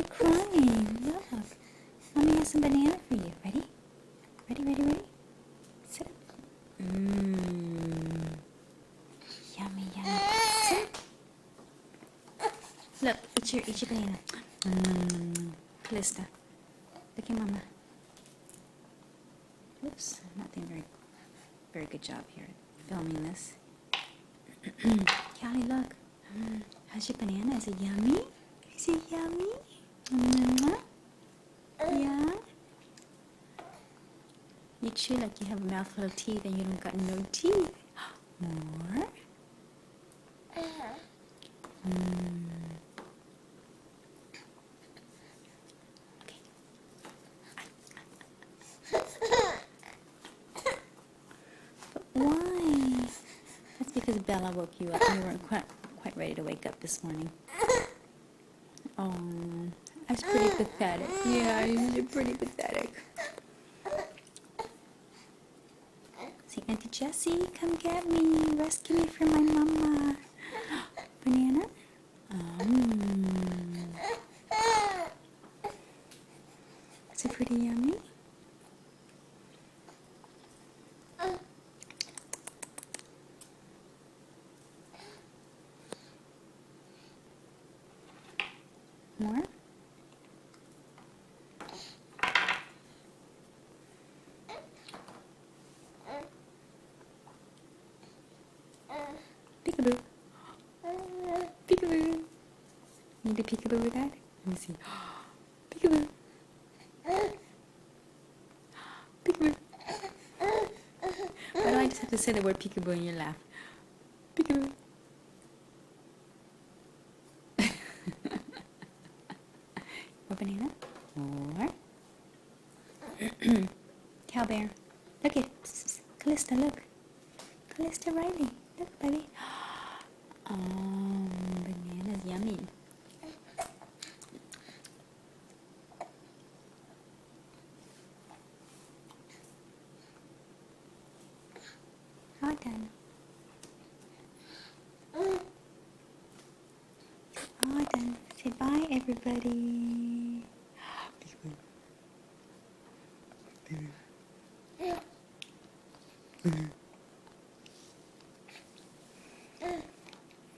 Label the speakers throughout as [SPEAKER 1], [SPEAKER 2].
[SPEAKER 1] you crying? Look. Mommy has some banana for you. Ready? Ready, ready, ready? Sit up. Mmm. Yummy, yummy. Sit. Look, eat your banana. Mmm. Calista. Look at Mama. Oops, I'm not doing very good job here filming this. Callie, look. How's your banana? Is it yummy? Is it yummy? Yeah? You chew like you have a mouthful of teeth and you don't got no teeth. More? Okay. But why? That's because Bella woke you up and you weren't quite ready to wake up this morning. Oh, that's pretty pathetic. Yeah, you're pretty pathetic. See, Auntie Jessie, come get me. Rescue me from my mama. Banana? Is it pretty yummy? More? Peekaboo. Peekaboo. Need a peekaboo with that? Let me see. Peekaboo. Peekaboo. Why do I just have to say the word peekaboo and you laugh? Peekaboo. More banana? More? Cow bear. Look at Calista, look. Calista Riley. Look, baby. Banana's yummy. All done. All done. Say bye, everybody.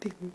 [SPEAKER 1] Peekaboo.